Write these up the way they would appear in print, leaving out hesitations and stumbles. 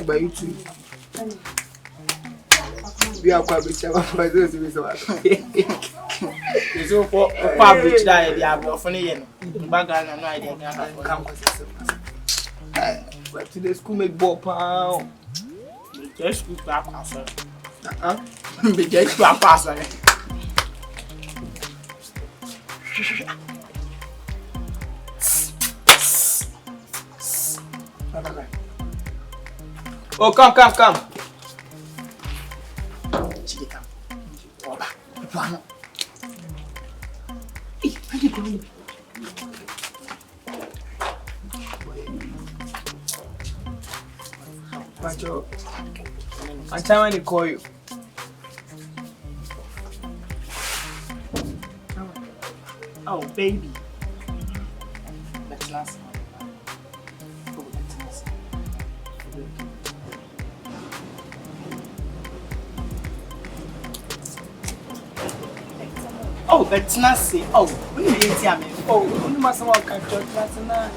by you too. We are quite rich. I'm quite rich. It's all for public diet. They are funny. Bag and no idea. Come but to the school make ball pound. Just school pass. Be just pass. Oh, come. Chidi, come. Oba. Hey, where you going? Pacho, I'm trying to call you. Oh, baby. That's last one. Oh, that's not say. Oh, when you didn't see me. Oh, you must have walked out. That's not.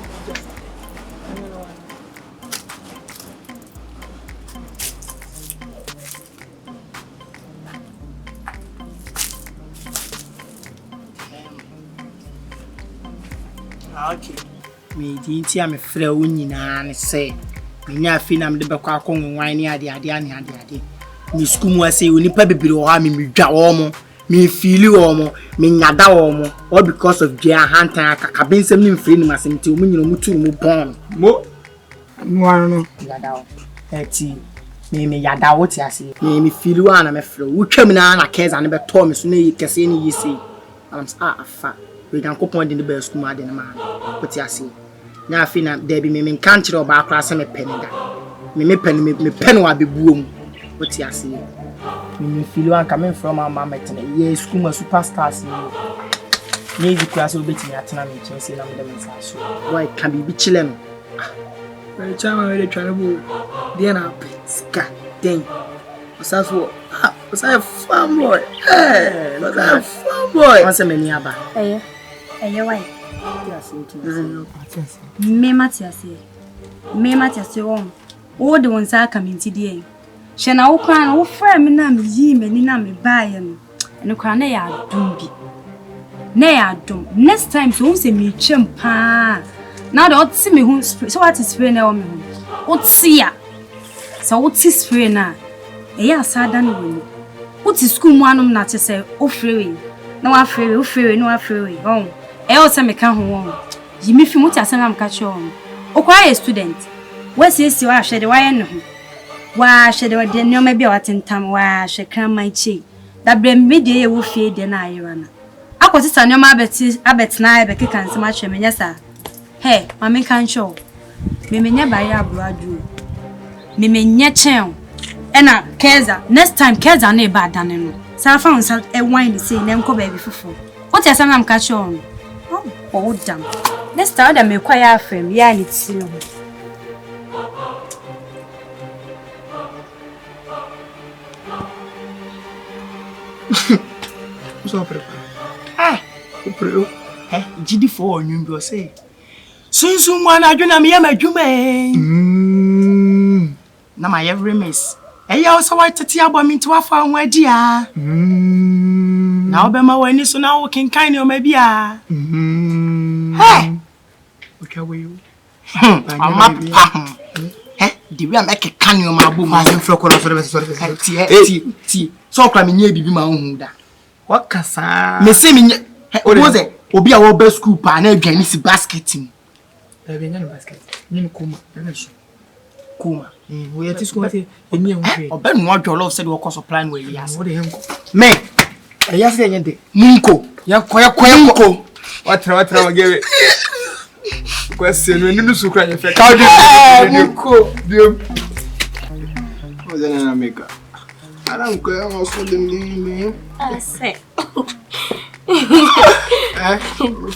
Okay. Me didn't see me friend when you say. Me never feel I'm the back of wine ade. Me school was say we need to be below me jaw me feel you me nyada all because of their hand time kakabin sem ni free ni masem ti omu nyino mutu mu bon mo no yada eti me yada wo ti ase me feel you na me flow wo twam na keza na be to me so na kese ni yisi am afa we can coupon in the best school ade na ma wo ti ase na afi na there be me kan kire oba akra se me penida me pen wa bebuom wo ti ase me feel you coming from our mama yes school my superstars ni easy class will be me atena me chen say na me dem so why can be chilling by the time I really try to go there na ska then was a farm boy was a farm boy what's a many aba why yes me matiase won all the ones are coming today Shana ukwana ufra me na me yi me ni na me baaye no eno kwa na ya adum bi na ya adum next time so unse me twem pa na da oti me hu so what is spray na o me hu oti ya so oti spray na e ya asada no we oti school mu anum na che se ofrewe na wa ofrewe no afrewe on e o se me ka ho won yi me fi mu ti asem am ka che on o kwa student we se wa hwede wa ye no wa hwede wa de no ma bia watentam wa hwe kran man chi da brem me de ye wo fie de na ayira na akotisa no ma abetna be keka nsem a hwe menya sa he ma me kan show me menya ba ya abroadu me menya chen ena keza next time keza na e ba dane no sa fa unsa e wine say na enko ba bi fufu what ya sam am ka show oh damn next time da me kwa ya afem ya ni ti no so prepare prepare gidi for onyu bi o say sunsun mo na adwena me ya madwuma na my every miss eya o so wa tete abomi nti wa fa ho adi a na obema wani so na wo kinkan ne o ma bia okay we mama di we am e kan ne o ma bo ma fro ko na sorry ti so kwa me nya bibi ma hu da wakasa me se me oze obi a wo ba school pa na adwan si basketing e be nya no basket ni kuma na so kuma we at school ati eni ehun fe oba nu odwo said we cost plan we yes me e yes dey nyende munko ya koya munko watra magere question no ni su kra nya fe ka odi munko dim o de na make I don't care also the name. I say.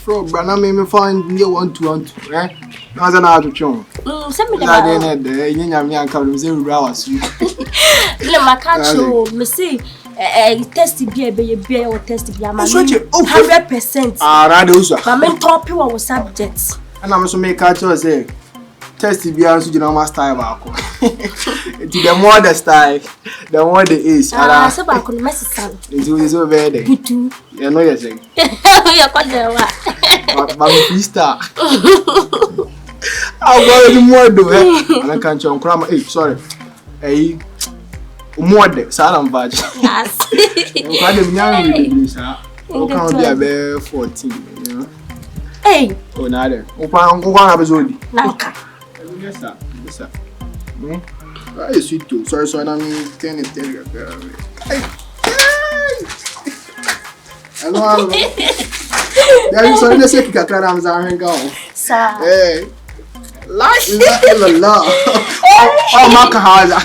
From Banana me find you want to eh? How's an out of chon? Send me the young come 0 hours. Let my catch you, me say test be or test be a man 100%. Ah, rather, I mean, top you our subjects. And I'm so make catch us say. test be also normal style back. The more the style, the more the age. So back on my sister. It's over there. You know you're saying. You're quite there. But Mister, I'll go to more do it. And I can't show cram. Hey, sorry. Hey, more the Salam badge. Yes. I'm glad I'm young with this. I can't be about 14. You know. Hey. Oh, nada. Opa, I'm going to have a Nanka. Yes, sir. Yes, sir. I sweet too. Sorry, I mean, can you tell you? Hello. There is only a second that I'm going. Sir. Hey. La. Oh, Makahaza.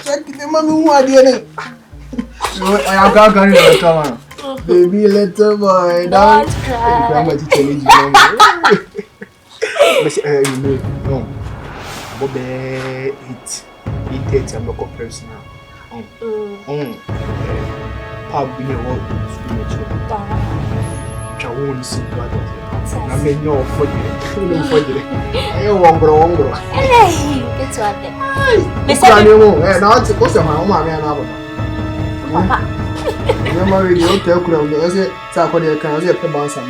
Check the mommy who are doing. I am going to come on. Baby, little boy, don't cry. Grandma, you tell me. No. Bobe it I'm not personal. Pub in your world school. Chawon see what I mean no for you. I won't grow. Hey, it's what they now it's supposed to my own man. Papa. You married your tell crowd. I say, Saturday can say a bounce. Hey,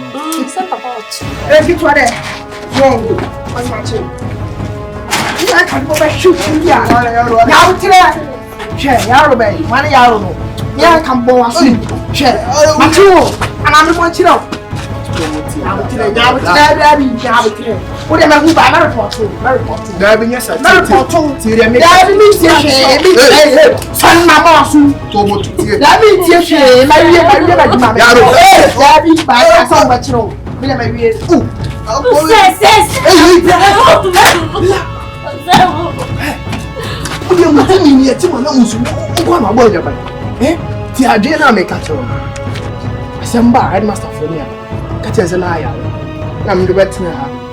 get what it. What's my chin? I can't go back shooting. Yeah, now today. Share, Yarrow, money Yarrow. Yeah, I can go and see. Share, Machu, and I'm going to know. What am I who by Mary Potter? Mary Potter. There be yes, Mary Potter. There be son, Mamma, soon. That means yes, Maria, there be by so much. I'm the better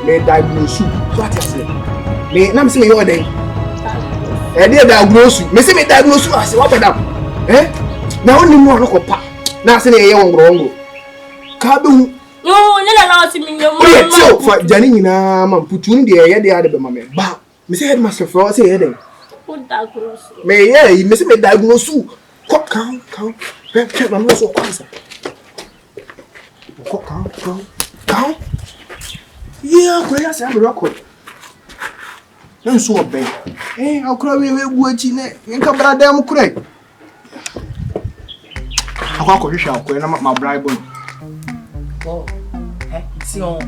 may diagnose you. What is it? May not say your day. I did diagnose you. May say me diagnose you. I say, what about? Eh? Now only more local pa. Now say a young wrong. Kabu. No, no, see me. So for Janina, man, put you in the air, the other mamma. Bah, Miss Headmaster for us here. May you miss me diagnose you. Count. Check my nose or cancer. Count. Yeah, I say I'm record. Don't so bad. Eh, I'll cry we watching it. You come brother damn correct. I can't call you my bribe. Oh, see on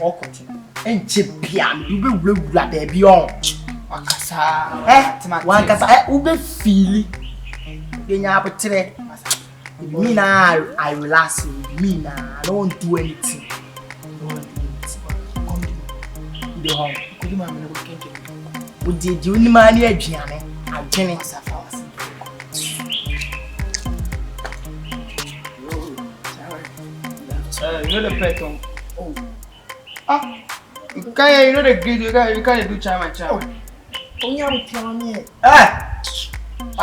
awkward. And chip piano, you be regular baby on. Wakasa, ube feel. Then you have today. Me now, I relax. Me now, I don't do anything. The home. Could you mamma look into it? Would you only money a Gianni? I'm Jenny Safas. You know the peton. Oh. Ah. You know the grid, you can't do chama. Oh, you have tell me. I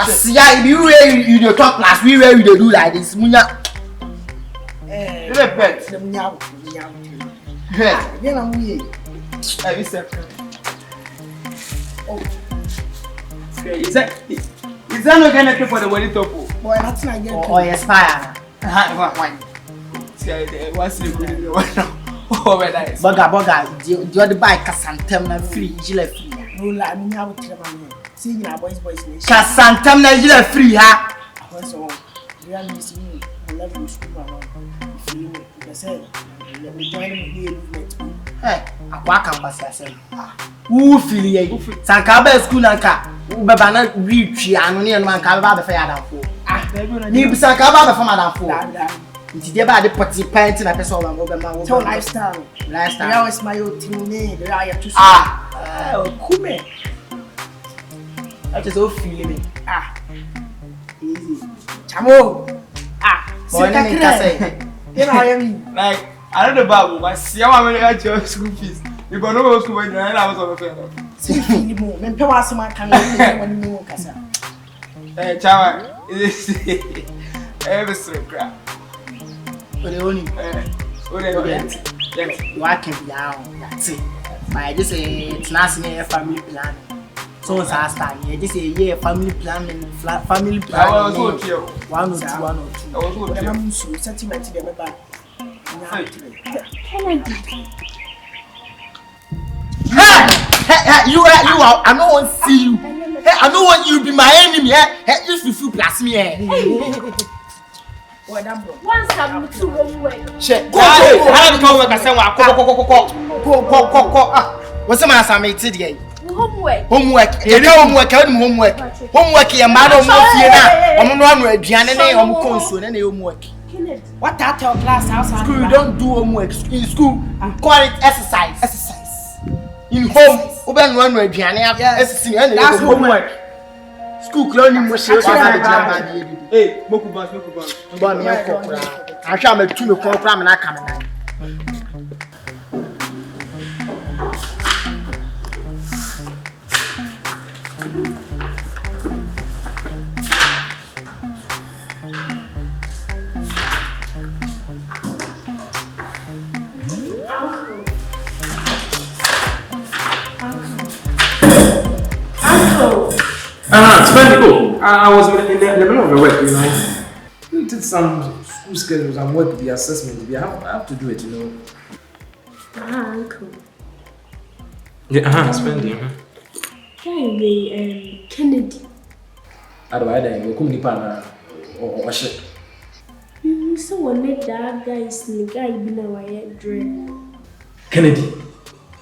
see you the top class, we where you do like this. Munya. You the pet. Then I'm weird. I miss that. Oh. Is that not gonna pay for the wedding top? Boy, that's not good. Oh, yes, fire. What's the good one? Oh, very nice. Boga, the other bike Casantem na free, Gila free. No, I mean, I would tell my see you boys, Casantem na Gila free, ha? So, we are missing you. I love you, school. If you say, let me join me here. Eh, akwaka mbasa asem. Who feel ye? Sanka school nanka. Baba na retri anu ne no manka baba be fa ya danfo. Ni bi sanka baba be fa madanfo. Nti de ba de poti pant na person ba mo be ma wo. Lifestyle. Now is my old team name. There I have to kume. I just so feel me. Easy. Chamo. Boy na me ka say. You know I am like I know the Bible, but see how many at your school fees. You go no school when I was on the phone. See you more. Men pe was man can when you kasa. Eh, chawa. Every straight crap. But the only yes. you are can be down. That's it. I just say it's not family planning. So it's our style. I just say family planning, family planning. I was so cute. 1 or 2, 1 or 2. I was so cute. I'm so sentiment to them back. Hey, you are. I don't want to see you. Hey, I don't want you to be my enemy. Hey, if you feel plus me. Once I'm too long. Shit. Go. I don't come work. I say, go. What's the matter? I'm eating. Homework. You know homework. Homework. Your mother won't fear now. I'm not going to be I'm console and homework. What I tell class house? School, you don't do homework. In school, you call it exercise. In home, open one way, that's homework. School cloning was hey, Moku boss. I shall make 2 program and I come in. Spendy, I was in the middle of the work, you know. We did some school schedules and work, the assessment. I have to do it, you know. Uncle. Yeah, Spendy. Kennedy. Otherwise, you couldn't partner or shit. You saw one that guys in the guy been away dread. Kennedy,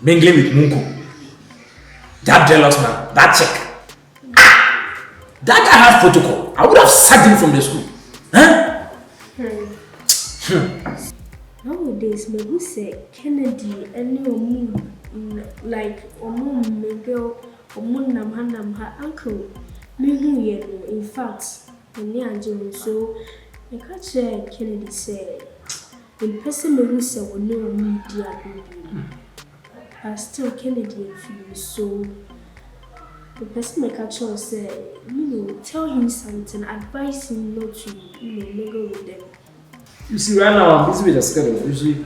mingling with Munko. That jealous man, that chick. That guy has protocol. I would have sacked him from the school. Huh? Nowadays, me who say Kennedy and your moon like Miguel or Nam her uncle. Me who you in fact, when you are so I can't say Kennedy said in person me who say we know media baby. I still Kennedy feel so. The person make a choice say, tell him something, advise him not to, mingle with them. You see, right now I'm busy with the schedule. Usually,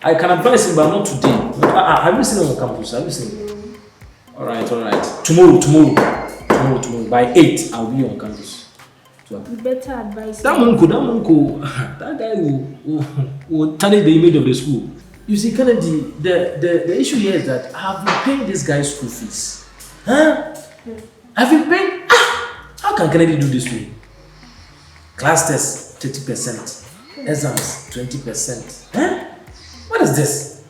I can advise him, but not today. Have you seen him on campus? Have you seen him? All right. Tomorrow. By 8, I'll be on campus. You better advise that Munko, that guy will tarnish the image of the school. You see, Kennedy, the issue here is that I have been paying this guy's school fees. Huh? Have you paid? How can Kennedy do this to you? Class test 30%, exams 20%. Huh? What is this?